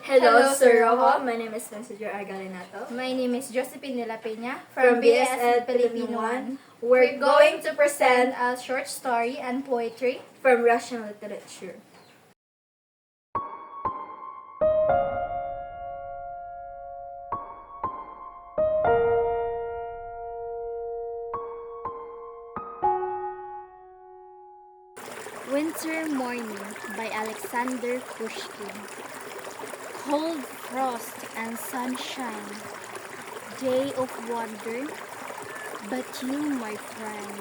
Hello, Sir Rojo. My name is Messenger Argalinato. My name is Josephine de la Peña From BSL Filipino 1, we're going to present a short story and poetry. from Russian literature. Winter Morning by Alexander Pushkin. Cold frost and sunshine, day of wonder, but you, my friend,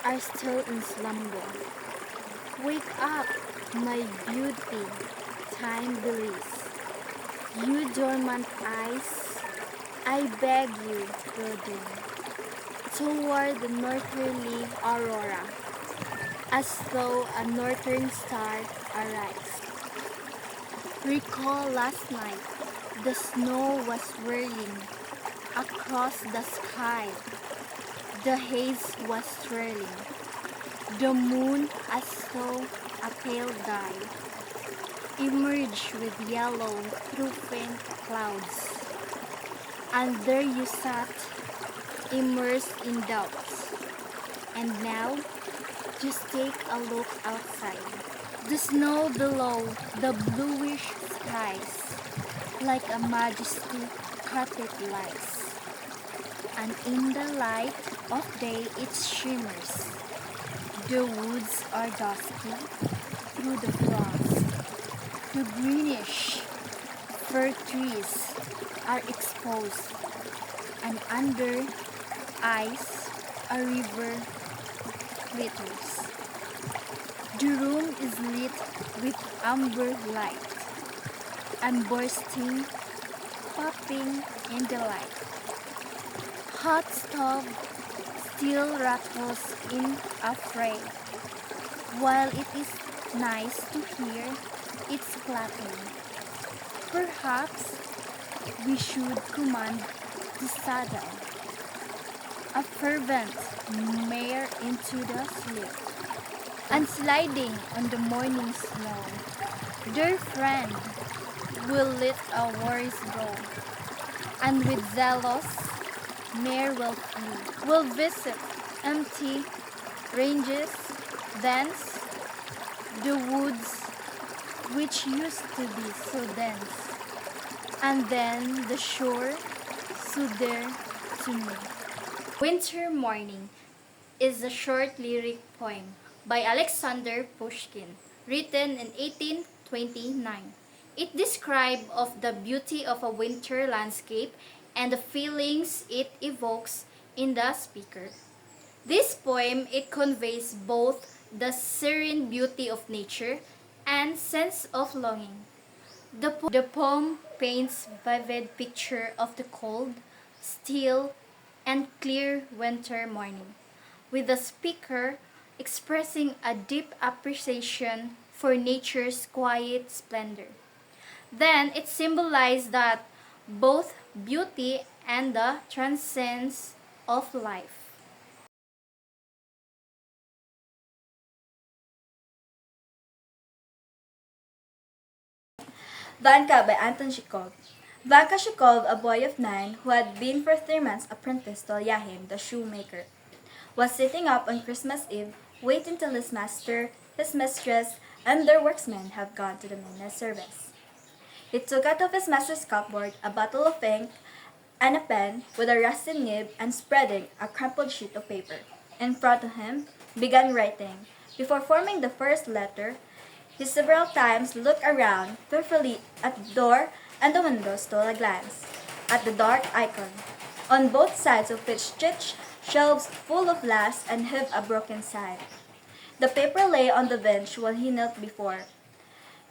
are still in slumber. Wake up, my beauty, time believes. You dormant eyes, I beg you, building toward the northerly aurora, as though a northern star arise. Recall last night, the snow was whirling across the sky. The haze was swirling, the moon as though a pale dye emerged with yellow through faint clouds. And there you sat, immersed in doubts. And now, just take a look outside. The snow below, the bluish skies, like a majesty carpet lies. And in the light of day it shimmers. The woods are dusky through the frost. The greenish fir trees are exposed, and under ice a river glitters. The room is lit with amber light, and bursting, popping in the light. Hot stove still rattles in a fray, while it is nice to hear its clapping. Perhaps we should command the saddle, a fervent mare into the swift, and sliding on the morning snow. Dear friend, will let our worries go, and with zealous mare will flee. Will visit empty ranges, thence the woods which used to be so dense, and then the shore so dear to me. Winter Morning is a short lyric poem by Alexander Pushkin, written in 1829. It describes of the beauty of a winter landscape and the feelings it evokes in the speaker. This poem it conveys both the serene beauty of nature and sense of longing. The poem paints vivid picture of the cold, still, and clear winter morning, with the speaker expressing a deep appreciation for nature's quiet splendor. Then it symbolizes that both beauty and the transcendence of life. Vanka by Anton Chekhov. Vanka Chekhov, a boy of 9 who had been for 3 months apprenticed to Lyahim, the shoemaker, was sitting up on Christmas Eve, waiting till his master, his mistress, and their workmen have gone to the midnight service. He took out of his master's cupboard a bottle of ink and a pen with a rusty nib, and spreading a crumpled sheet of paper in front of him, began writing. Before forming the first letter, he several times looked around fearfully at the door, and the window stole a glance at the dark icon, on both sides of which stretched shelves full of lasts and heaved a broken sigh. The paper lay on the bench while he knelt before.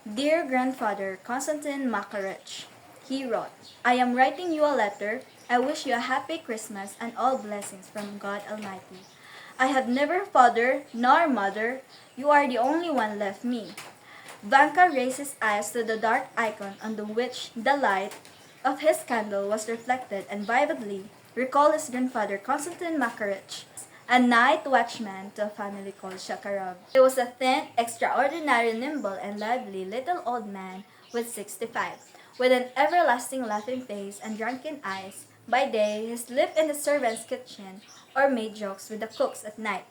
Dear Grandfather Konstantin Makarich, he wrote, I am writing you a letter. I wish you a happy Christmas and all blessings from God Almighty. I have never father nor mother. You are the only one left me. Vanka raised his eyes to the dark icon on which the light of his candle was reflected, and vividly recalled his grandfather Konstantin Makarich, a night watchman to a family called Shakarov. He was a thin, extraordinarily nimble and lively little old man with 65. With an everlasting laughing face and drunken eyes, by day he slept in the servants' kitchen or made jokes with the cooks at night.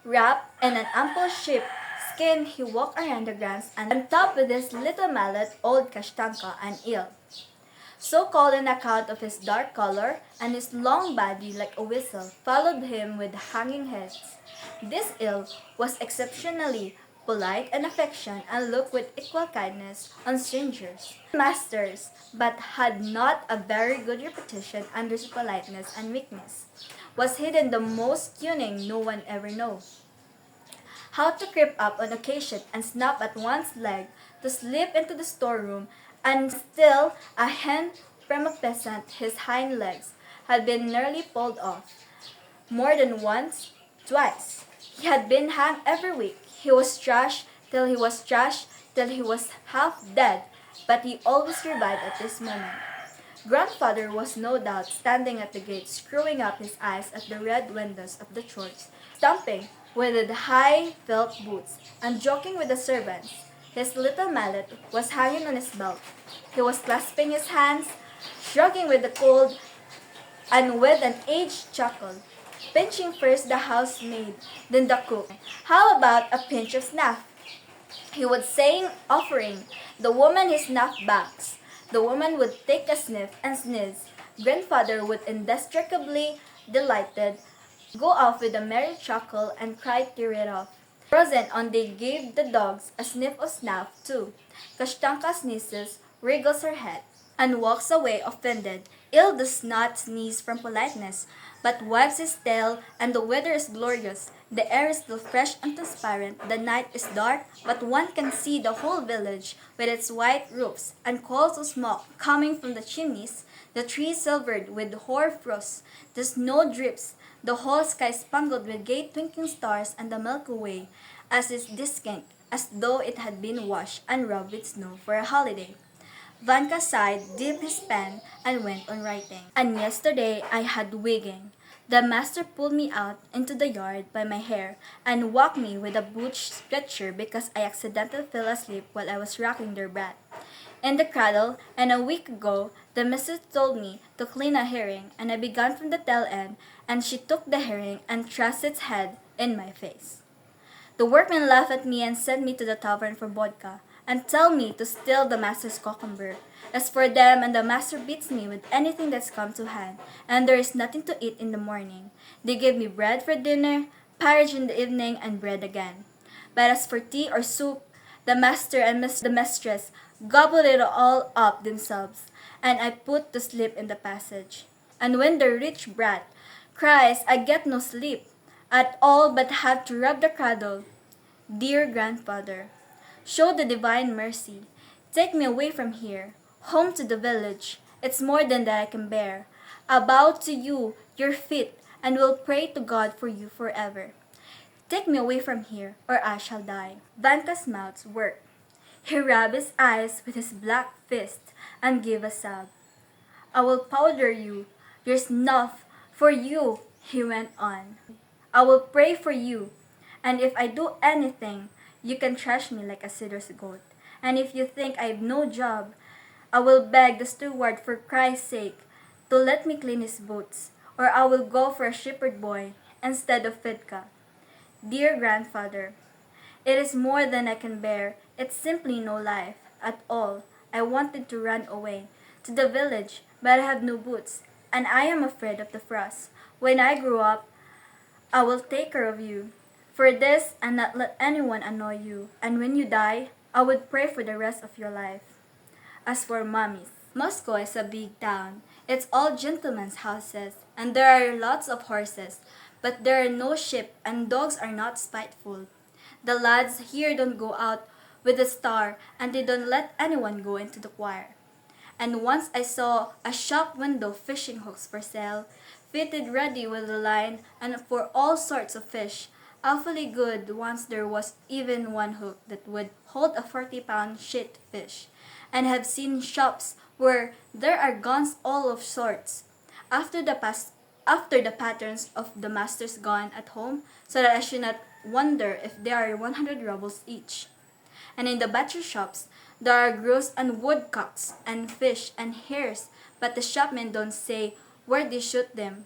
Wrapped in an ample sheep skin, he walked around the grounds and on top with his little mallet, old Kashtanka, an eel. So called on account of his dark color and his long body like a whistle followed him with hanging heads. This eel was exceptionally polite and affectionate and looked with equal kindness on strangers, masters, but had not a very good reputation under his politeness and meekness. Was hidden the most cunning no one ever knows. How to creep up on occasion and snap at one's leg, to slip into the storeroom, and steal a hen from a peasant his hind legs had been nearly pulled off. More than once, twice. He had been hanged every week. He was trashed till he was half dead, but he always revived at this moment. Grandfather was no doubt standing at the gate, screwing up his eyes at the red windows of the church, stamping with the high felt boots, and joking with the servants. His little mallet was hanging on his belt. He was clasping his hands, shrugging with the cold, and with an aged chuckle, pinching first the housemaid, then the cook. How about a pinch of snuff? He would say, offering the woman his snuff box. The woman would take a sniff and sneeze. Grandfather would indestructibly delighted, go off with a merry chuckle and cry tear it off. Frozen on they gave the dogs a sniff of snuff too. Kashtanka sneezes, wriggles her head, and walks away offended. Il does not sneeze from politeness, but wags his tail, and the weather is glorious. The air is still fresh and transparent, the night is dark, but one can see the whole village with its white roofs and coils of smoke coming from the chimneys, the trees silvered with hoar frost, the snow drips, the whole sky spangled with gay twinkling stars, and the Milky Way as is distinct as though it had been washed and rubbed with snow for a holiday. Vanka sighed, dipped his pen, and went on writing. And yesterday I had wigging. The master pulled me out into the yard by my hair and walked me with a butch stretcher because I accidentally fell asleep while I was rocking their brat in the cradle, and a week ago the missus told me to clean a herring, and I began from the tail end, and she took the herring and thrust its head in my face. The workmen laugh at me and send me to the tavern for vodka, and tell me to steal the master's cucumber. As for them, and the master beats me with anything that's come to hand, and there is nothing to eat in the morning. They give me bread for dinner, porridge in the evening, and bread again. But as for tea or soup, the master and the mistress gobble it all up themselves, and I put to sleep in the passage. And when the rich brat cries, I get no sleep at all, but have to rub the cradle. Dear grandfather, show the divine mercy. Take me away from here, home to the village. It's more than that I can bear. I bow to you, your feet, and will pray to God for you forever. Take me away from here, or I shall die. Vanka's mouth worked. He rubbed his eyes with his black fist and gave a sob. I will powder you, your snuff, for you, he went on. I will pray for you, and if I do anything, you can trash me like a Sidor's goat. And if you think I've no job, I will beg the steward for Christ's sake to let me clean his boots, or I will go for a shepherd boy instead of Fedka. Dear grandfather, it is more than I can bear. It's simply no life at all. I wanted to run away to the village, but I have no boots, and I am afraid of the frost. When I grow up, I will take care of you for this and not let anyone annoy you. And when you die, I would pray for the rest of your life. As for mummies, Moscow is a big town. It's all gentlemen's houses, and there are lots of horses, but there are no sheep, and dogs are not spiteful. The lads here don't go out with a star, and they don't let anyone go into the choir. And once I saw a shop window fishing hooks for sale, fitted ready with a line and for all sorts of fish. Awfully good. Once there was even one hook that would hold a 40-pound shit fish, and have seen shops where there are guns all of sorts. After the patterns of the masters gone at home, so that I should not wonder if they are 100 rubles each. And in the butcher shops, There are grouse and woodcocks and fish and hares, but the shopmen don't say where they shoot them.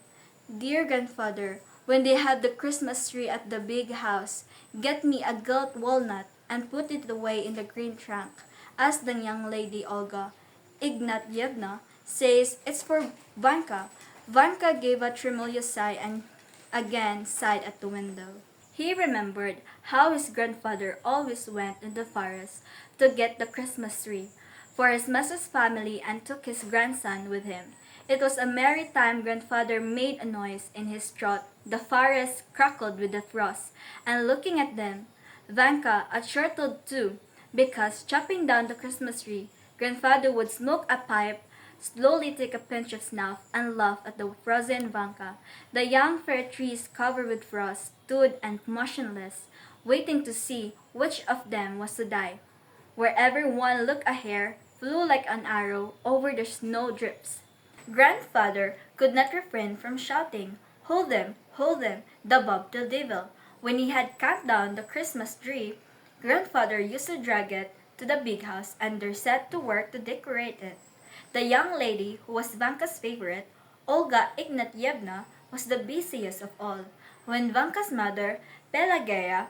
Dear grandfather, when they have the Christmas tree at the big house, get me a gilt walnut and put it away in the green trunk, as the young lady Olga Ignatyevna says it's for Vanka. Vanka gave a tremulous sigh and again sighed at the window. He remembered how his grandfather always went in the forest to get the Christmas tree for his Mrs. family and took his grandson with him. It was a merry time. Grandfather made a noise in his throat. The forest crackled with the frost, and looking at them, Vanka chortled too, because chopping down the Christmas tree, grandfather would smoke a pipe, slowly take a pinch of snuff, and laugh at the frozen Vanka. The young fir trees covered with frost stood and motionless, waiting to see which of them was to die. Wherever one looked, a hare flew like an arrow over the snowdrifts. Grandfather could not refrain from shouting, hold them, the Bob the Devil. When he had cut down the Christmas tree, grandfather used to drag it to the big house and they set to work to decorate it. The young lady, who was Vanka's favorite, Olga Ignatyevna, was the busiest of all. When Vanka's mother, Pelageya,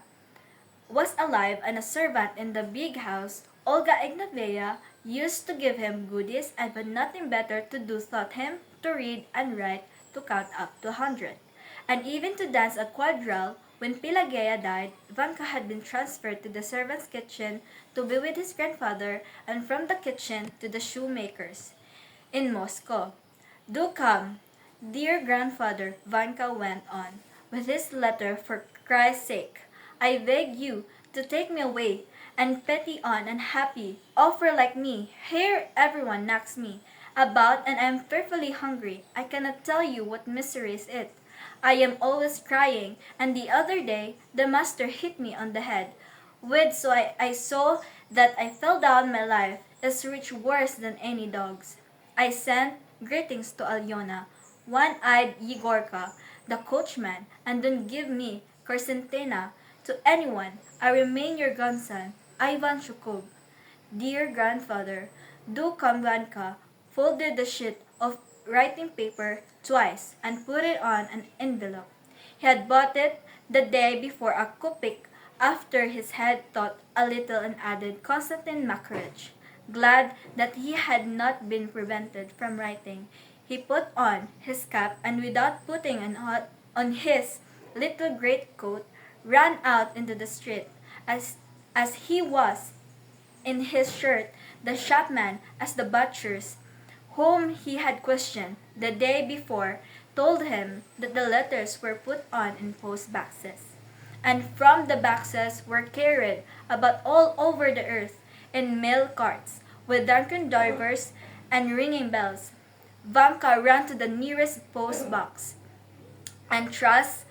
was alive and a servant in the big house, Olga Ignatyevna used to give him goodies and had nothing better to do taught him to read and write, to count up to 100, and even to dance a quadrille. When Pelageya died, Vanka had been transferred to the servants' kitchen to be with his grandfather, and from the kitchen to the shoemaker's in Moscow. Do come, dear grandfather, Vanka went on, with his letter, for Christ's sake. I beg you to take me away and petty on and happy, offer like me. Here everyone knocks me about and I am fearfully hungry. I cannot tell you what misery is it. I am always crying, and the other day the master hit me on the head. With so I saw that I fell down. My life is rich worse than any dog's. I sent greetings to Alyona, one-eyed Yegorka, the coachman, and don't give me Korsentina to anyone. I remain your grandson, Ivan Shukov. Dear grandfather, do come. Vanka folded the sheet of writing paper twice and put it on an envelope. He had bought it the day before a kopek after his head thought a little and added Konstantin Makarych. Glad that he had not been prevented from writing, he put on his cap and without putting on his little greatcoat, ran out into the street. As he was in his shirt, the shopman, as the butchers, whom he had questioned the day before, told him that the letters were put on in post boxes, and from the boxes were carried about all over the earth in mail carts, with drunken drivers and ringing bells. Vanka ran to the nearest post box and thrust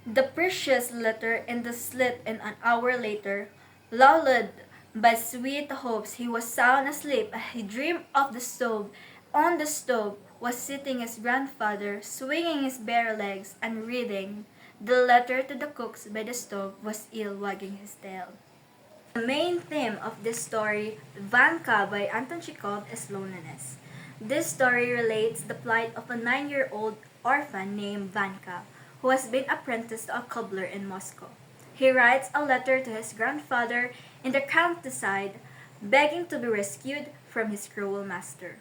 the precious letter in the slit, and an hour later, lulled by sweet hopes, he was sound asleep. He dreamed of the stove. On the stove was sitting his grandfather, swinging his bare legs and reading. The letter to the cooks by the stove was ill, wagging his tail. The main theme of this story, Vanka by Anton Chekhov, is loneliness. This story relates the plight of a 9-year-old orphan named Vanka, who has been apprenticed to a cobbler in Moscow. He writes a letter to his grandfather in the countryside, begging to be rescued from his cruel master.